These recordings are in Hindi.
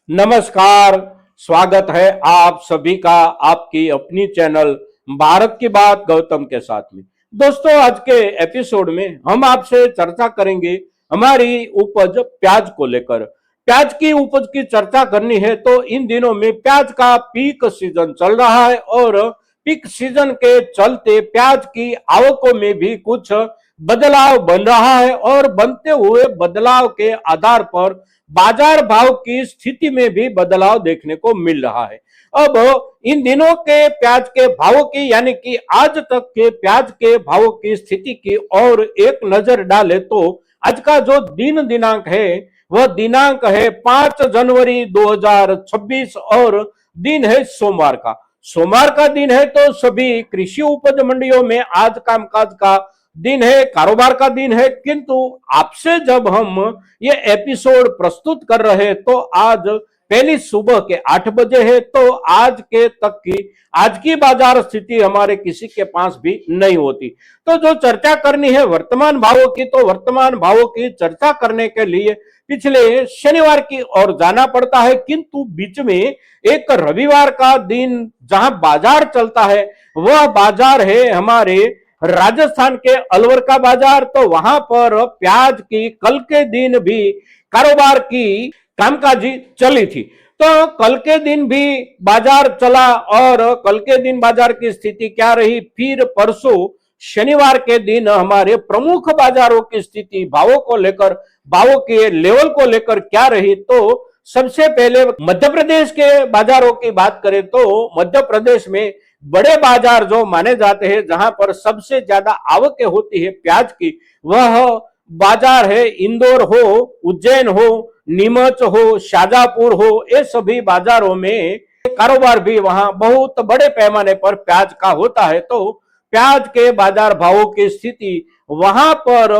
नमस्कार। स्वागत है आप सभी का आपकी अपनी चैनल भारत की बात गौतम के साथ में। दोस्तों, आज के एपिसोड में हम आपसे चर्चा करेंगे हमारी उपज प्याज को लेकर। प्याज की उपज की चर्चा करनी है तो इन दिनों में प्याज का पीक सीजन चल रहा है और पीक सीजन के चलते प्याज की आवकों में भी कुछ बदलाव बन रहा है और बनते हुए बदलाव के आधार पर बाजार भाव की स्थिति में भी बदलाव देखने को मिल रहा है। अब इन दिनों के प्याज के भावों की यानी कि आज तक के प्याज के भावों की स्थिति की और एक नजर डाले तो आज का जो दिनांक है वह दिनांक है 5 जनवरी 2026 और दिन है सोमवार का। सोमवार का दिन है तो सभी कृषि उपज मंडियों में आज कामकाज का दिन है, कारोबार का दिन है। किंतु आपसे जब हम ये एपिसोड प्रस्तुत कर रहे हैं तो आज पहली सुबह के 8 बजे है, तो आज के तक की आज की बाजार स्थिति हमारे किसी के पास भी नहीं होती। तो जो चर्चा करनी है वर्तमान भावों की, तो वर्तमान भावों की चर्चा करने के लिए पिछले शनिवार की ओर जाना पड़ता है। किंतु बीच में एक रविवार का दिन जहां बाजार चलता है वह बाजार है हमारे राजस्थान के अलवर का बाजार। तो वहां पर प्याज की कल के दिन भी कारोबार की कामकाजी चली थी। तो कल के दिन भी बाजार चला और कल के दिन बाजार की स्थिति क्या रही, फिर परसों शनिवार के दिन हमारे प्रमुख बाजारों की स्थिति भावों को लेकर, भावों के लेवल को लेकर क्या रही। तो सबसे पहले मध्य प्रदेश के बाजारों की बात करें तो मध्य प्रदेश में बड़े बाजार जो माने जाते हैं जहां पर सबसे ज्यादा आवकें होती है प्याज की, वह बाजार है इंदौर हो, उज्जैन हो, नीमच हो, शाजापुर हो। ये सभी बाजारों में कारोबार भी वहां बहुत बड़े पैमाने पर प्याज का होता है। तो प्याज के बाजार भावों की स्थिति वहां पर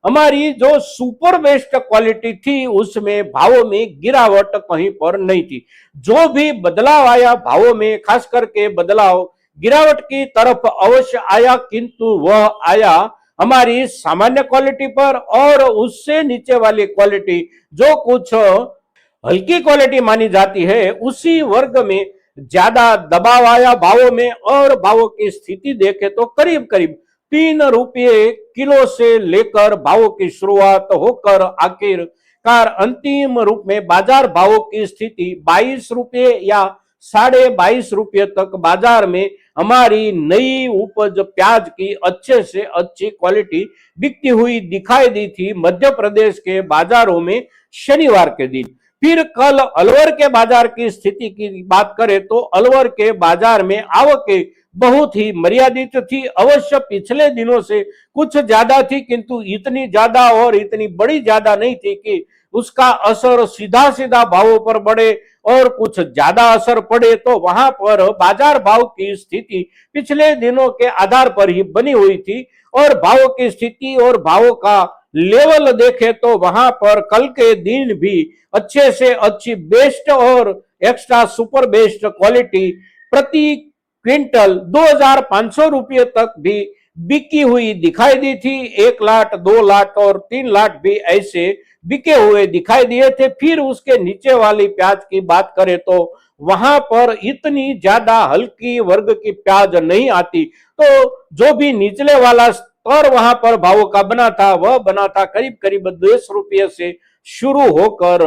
हमारी जो सुपर बेस्ट क्वालिटी थी उसमें भावों में गिरावट कहीं पर नहीं थी। जो भी बदलाव आया भावों में, खास करके बदलाव गिरावट की तरफ अवश्य आया, किंतु वह आया हमारी सामान्य क्वालिटी पर और उससे नीचे वाली क्वालिटी जो कुछ हल्की क्वालिटी मानी जाती है उसी वर्ग में ज्यादा दबाव आया भावों में। और भावों की स्थिति देखे तो करीब करीब 3 रुपये किलो से लेकर भावों की शुरुआत होकर आखिरकार अंतिम रूप में बाजार भावों की स्थिति 22 रुपये या 22.5 रुपये तक बाजार में हमारी नई उपज प्याज की अच्छे से अच्छी क्वालिटी बिकती हुई दिखाई दी थी मध्य प्रदेश के बाजारों में शनिवार के दिन। फिर कल अलवर के बाजार की स्थिति की बात करें तो अलवर के बाजार में आवकें बहुत ही मर्यादित थी। अवश्य पिछले दिनों से कुछ ज्यादा थी, किंतु इतनी ज्यादा और इतनी बड़ी ज्यादा नहीं थी कि उसका असर सीधा सीधा भावों पर बढ़े और कुछ ज्यादा असर पड़े। तो वहां पर बाजार भाव की स्थिति पिछले दिनों के आधार पर ही बनी हुई थी और भावों की स्थिति और भावों का लेवल देखे तो वहां पर कल के दिन भी अच्छे से अच्छी बेस्ट और एक्स्ट्रा सुपर बेस्ट क्वालिटी प्रति क्विंटल 2500 रुपये तक भी बिकी हुई दिखाई दी थी। 1 लाख, 2 लाख और 3 लाख भी ऐसे बिके हुए दिखाई दिए थे। फिर उसके नीचे वाली प्याज की बात करें तो वहां पर इतनी ज्यादा हल्की वर्ग की प्याज नहीं आती। तो जो भी निचले वाला स्तर वहां पर भावों का बना था वह बना था करीब करीब 10 रुपये से शुरू होकर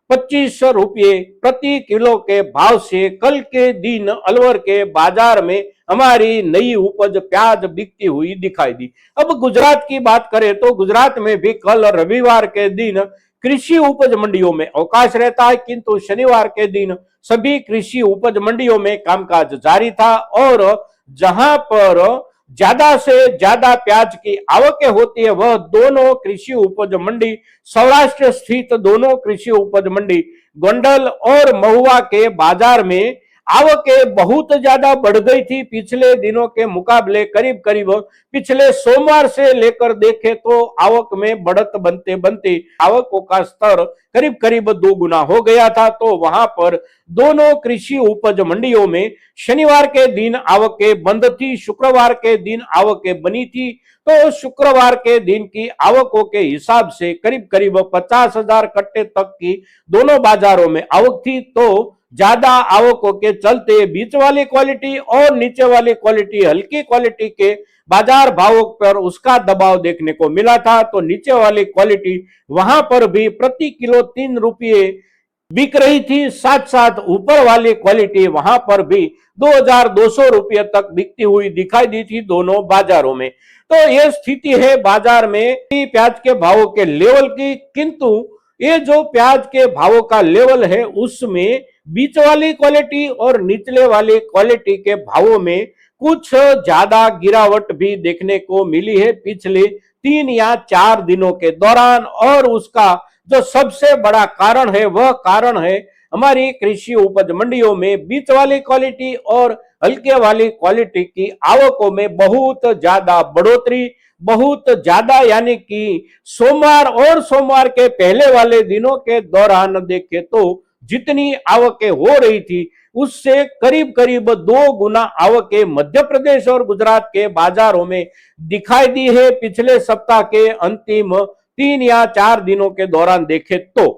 25 रुपये प्रति किलो के भाव से कल के दिन अलवर के बाजार में हमारी नई उपज प्याज बिकती हुई दिखाई दी। अब गुजरात की बात करें तो गुजरात में भी कल रविवार के दिन कृषि उपज मंडियों में अवकाश रहता है, किंतु शनिवार के दिन सभी कृषि उपज मंडियों में कामकाज जारी था और जहां पर ज्यादा से ज्यादा प्याज की आवकें होती है वह दोनों कृषि उपज मंडी, सौराष्ट्र स्थित दोनों कृषि उपज मंडी गोंडल और महुआ के बाजार में आवकें बहुत ज्यादा बढ़ गई थी पिछले दिनों के मुकाबले। करीब करीब पिछले सोमवार से लेकर देखें तो आवक में बढ़त बनते बनते आवकों का स्तर करीब करीब 2 गुना हो गया था। तो वहां पर दोनों कृषि उपज मंडियों में शनिवार के दिन आवकें बंद थी, शुक्रवार के दिन आवकें बनी थी। तो शुक्रवार के दिन की आवकों के हिसाब से करीब करीब 50,000 कट्टे तक की दोनों बाजारों में आवक थी। तो ज्यादा आवकों के चलते बीच वाली क्वालिटी और नीचे वाली क्वालिटी, हल्की क्वालिटी के बाजार भावों पर उसका दबाव देखने को मिला था। तो नीचे वाली क्वालिटी वहां पर भी प्रति किलो 3 रुपये बिक रही थी, साथ साथ ऊपर वाली क्वालिटी वहां पर भी 2,200 रुपये तक बिकती हुई दिखाई दी थी दोनों बाजारों में। तो यह स्थिति है बाजार में प्याज के भावों के लेवल की। किंतु ये जो प्याज के भावों का लेवल है उसमें बीच वाली क्वालिटी और निचले वाली क्वालिटी के भावों में कुछ ज्यादा गिरावट भी देखने को मिली है पिछले 3 या 4 दिनों के दौरान। और उसका जो सबसे बड़ा कारण है वह कारण है हमारी कृषि उपज मंडियों में बीच वाली क्वालिटी और हल्के वाली क्वालिटी की आवकों में बहुत ज्यादा बढ़ोतरी, बहुत ज्यादा, यानी कि सोमवार और सोमवार के पहले वाले दिनों के दौरान देखें तो जितनी आवकें हो रही थी उससे करीब करीब 2 गुना आवकें मध्य प्रदेश और गुजरात के बाजारों में दिखाई दी है पिछले सप्ताह के अंतिम 3 या 4 दिनों के दौरान देखें तो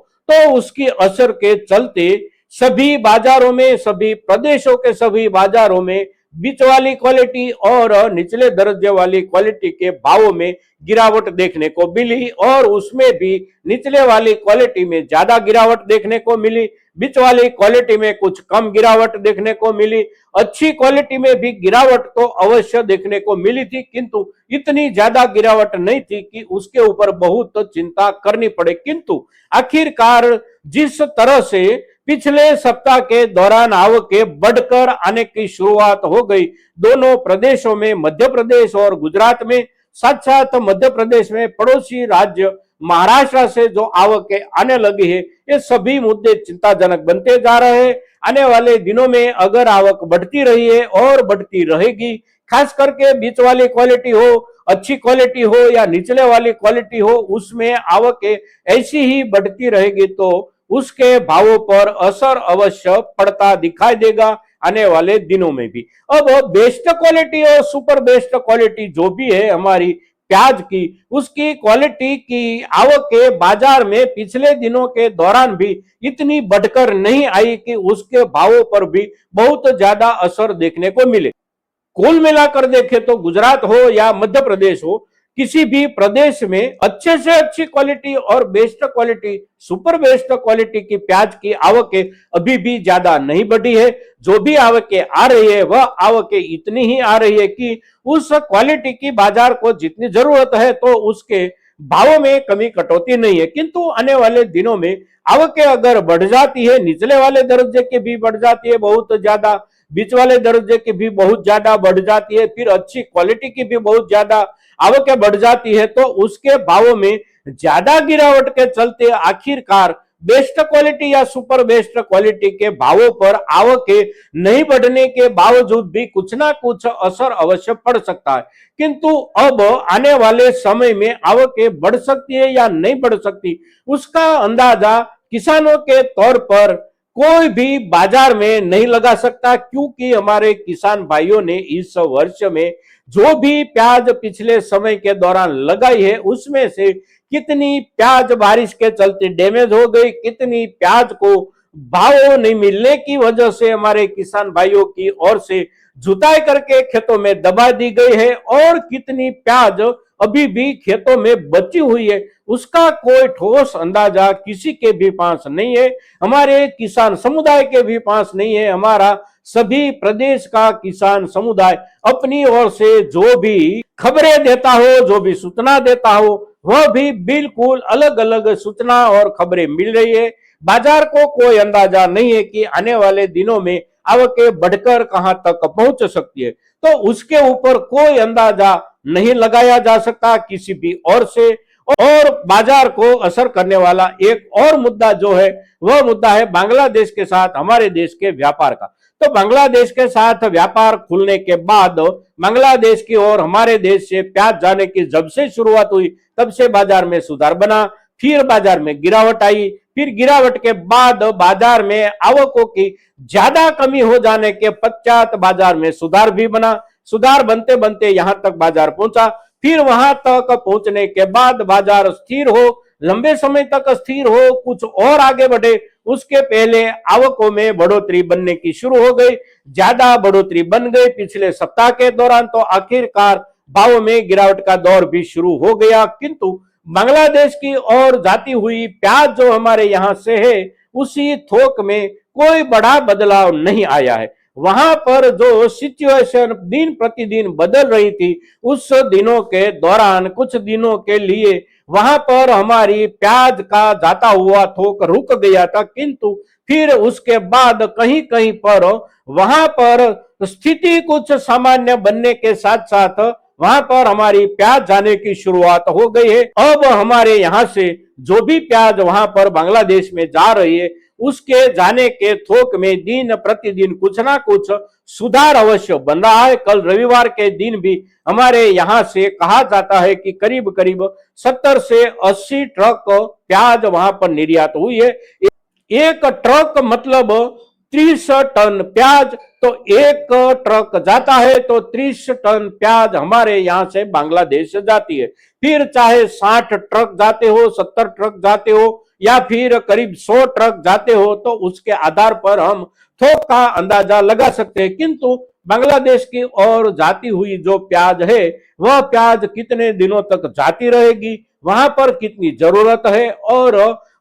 उसकी असर के चलते सभी बाजारों में, सभी प्रदेशों के सभी बाजारों में बीच वाली क्वालिटी और निचले दर्जे वाली क्वालिटी के भावों में गिरावट देखने को मिली। और उसमें भी निचले वाली क्वालिटी में ज्यादा गिरावट देखने को मिली, बीच वाली क्वालिटी में कुछ कम गिरावट देखने को मिली, अच्छी क्वालिटी में भी गिरावट तो अवश्य देखने को मिली थी, किंतु इतनी ज्यादा गिरावट नहीं थी कि उसके ऊपर बहुत चिंता करनी पड़े। किंतु आखिरकार जिस तरह से पिछले सप्ताह के दौरान आवकें बढ़कर आने की शुरुआत हो गई दोनों प्रदेशों में, मध्य प्रदेश और गुजरात में, साथ साथ मध्य प्रदेश में पड़ोसी राज्य महाराष्ट्र से जो आवकें आने लगी है, ये सभी मुद्दे चिंताजनक बनते जा रहे हैं। आने वाले दिनों में अगर आवक बढ़ती रही है और बढ़ती रहेगी, खास करके बीच वाली क्वालिटी हो, अच्छी क्वालिटी हो या निचले वाली क्वालिटी हो, उसमें आवकें ऐसी ही बढ़ती रहेगी तो उसके भावों पर असर अवश्य पड़ता दिखाई देगा आने वाले दिनों में भी। अब बेस्ट क्वालिटी और सुपर बेस्ट क्वालिटी जो भी है हमारी प्याज की, उसकी क्वालिटी की आवकें बाजार में पिछले दिनों के दौरान भी इतनी बढ़कर नहीं आई कि उसके भावों पर भी बहुत ज्यादा असर देखने को मिले। कुल मिलाकर देखें तो गुजरात हो या मध्य प्रदेश हो, किसी भी प्रदेश में अच्छे से अच्छी क्वालिटी और best quality, super best quality की प्याज की आवकें अभी भी ज्यादा नहीं बढ़ी है। जो भी आवकें आ रही है वह आवकें इतनी ही आ रही है कि उस क्वालिटी की बाजार को जितनी जरूरत है तो उसके भावों में कमी कटौती नहीं है। किंतु आने वाले दिनों में आवकें अगर बढ़ जाती है, निचले वाले दर्जे की भी बढ़ जाती है बहुत ज्यादा, बीच वाले दर्जे की भी बहुत ज्यादा बढ़ जाती है, फिर अच्छी क्वालिटी की भी बहुत ज्यादा आवकें बढ़ जाती है, तो उसके भावों में ज्यादा गिरावट के चलते आखिरकार बेस्ट क्वालिटी या सुपर बेस्ट क्वालिटी के भावों पर आवकें नहीं बढ़ने के बावजूद भी कुछ ना कुछ असर अवश्य पड़ सकता है। किंतु अब आने वाले समय में आवकें बढ़ सकती है या नहीं बढ़ सकती, उसका अंदाजा किसानों के तौर पर कोई भी बाजार में नहीं लगा सकता, क्योंकि हमारे किसान भाइयों ने इस वर्ष में जो भी प्याज पिछले समय के दौरान लगाई है उसमें से कितनी प्याज बारिश के चलते डैमेज हो गई, कितनी प्याज को भाव नहीं मिलने की वजह से हमारे किसान भाइयों की ओर से जुताई करके खेतों में दबा दी गई है, और कितनी प्याज अभी भी खेतों में बची हुई है उसका कोई ठोस अंदाजा किसी के भी पास नहीं है, हमारे किसान समुदाय के भी पास नहीं है। हमारा सभी प्रदेश का किसान समुदाय अपनी ओर से जो भी खबरें देता हो, जो भी सूचना देता हो, वह भी बिल्कुल अलग अलग सूचना और खबरें मिल रही है। बाजार को कोई अंदाजा नहीं है कि आने वाले दिनों में आवकें बढ़कर कहां तक पहुंच सकती है, तो उसके ऊपर कोई अंदाजा नहीं लगाया जा सकता किसी भी ओर से। और बाजार को असर करने वाला एक और मुद्दा जो है वह मुद्दा है बांग्लादेश के साथ हमारे देश के व्यापार का। तो बांग्लादेश के साथ व्यापार खुलने के बाद बांग्लादेश की ओर हमारे देश से प्याज जाने की जब से शुरुआत हुई तब से बाजार में सुधार बना, फिर बाजार में गिरावट आई, फिर गिरावट के बाद बाजार में आवकों की ज्यादा कमी हो जाने के पश्चात बाजार में सुधार भी बना। सुधार बनते बनते यहां तक बाजार पहुंचा, फिर वहां तक पहुंचने के बाद बाजार स्थिर हो, लंबे समय तक स्थिर हो, कुछ और आगे बढ़े, उसके पहले आवकों में बढ़ोतरी बनने की शुरू हो गई, ज्यादा बढ़ोतरी बन गई पिछले सप्ताह के दौरान। तो आखिरकार भाव में गिरावट का दौर भी शुरू हो गया। किंतु बांग्लादेश की ओर जाती हुई प्याज जो हमारे यहां से है, उसी थोक में कोई बड़ा बदलाव नहीं आया है। वहां पर जो सिचुएशन दिन प्रतिदिन बदल रही थी, उस दिनों के दौरान कुछ दिनों के लिए वहां पर हमारी प्याज का जाता हुआ थोक रुक गया था, किंतु फिर उसके बाद कहीं कहीं पर वहां पर स्थिति कुछ सामान्य बनने के साथ साथ वहां पर हमारी प्याज जाने की शुरुआत हो गई है। अब हमारे यहां से जो भी प्याज वहां पर बांग्लादेश में जा रही है, उसके जाने के थोक में दिन प्रतिदिन कुछ ना कुछ सुधार अवश्य बन रहा है। कल रविवार के दिन भी हमारे यहां से कहा जाता है कि करीब करीब 70 से 80 ट्रक प्याज वहां पर निर्यात हुई है। एक ट्रक मतलब 30 टन प्याज, तो एक ट्रक जाता है तो 30 टन प्याज हमारे यहां से बांग्लादेश से जाती है। फिर चाहे 60 ट्रक जाते हो, 70 ट्रक जाते हो, या फिर करीब 100 ट्रक जाते हो, तो उसके आधार पर हम थोक का अंदाजा लगा सकते हैं। किंतु बांग्लादेश की ओर जाती हुई जो प्याज है, वह प्याज कितने दिनों तक जाती रहेगी, वहां पर कितनी जरूरत है, और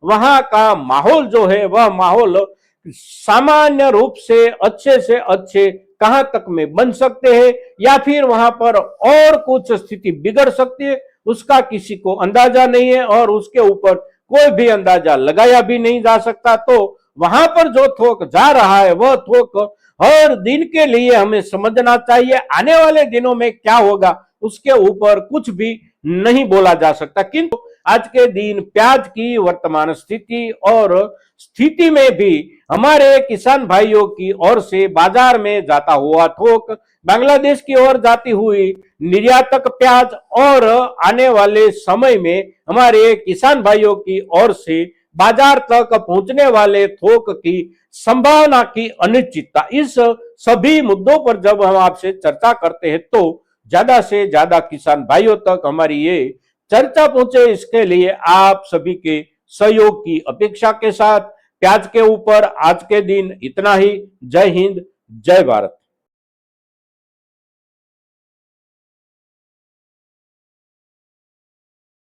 वहां का माहौल जो है वह माहौल सामान्य रूप से अच्छे कहां तक में बन सकते हैं, या फिर वहां पर और कुछ स्थिति बिगड़ सकती है, उसका किसी को अंदाजा नहीं है और उसके ऊपर कोई भी अंदाजा लगाया भी नहीं जा सकता। तो वहां पर जो थोक जा रहा है, वह थोक हर दिन के लिए हमें समझना चाहिए। आने वाले दिनों में क्या होगा उसके ऊपर कुछ भी नहीं बोला जा सकता। किंतु आज के दिन प्याज की वर्तमान स्थिति और स्थिति में भी हमारे किसान भाइयों की ओर से बाजार में जाता हुआ थोक, बांग्लादेश की ओर जाती हुई निर्यातक प्याज, और आने वाले समय में हमारे किसान भाइयों की ओर से बाजार तक पहुंचने वाले थोक की संभावना की अनिश्चितता, इस सभी मुद्दों पर जब हम आपसे चर्चा करते हैं तो ज्यादा से ज्यादा किसान भाइयों तक हमारी ये चर्चा पहुंचे, इसके लिए आप सभी के सहयोग की अपेक्षा के साथ प्याज के ऊपर आज के दिन इतना ही। जय हिंद, जय भारत।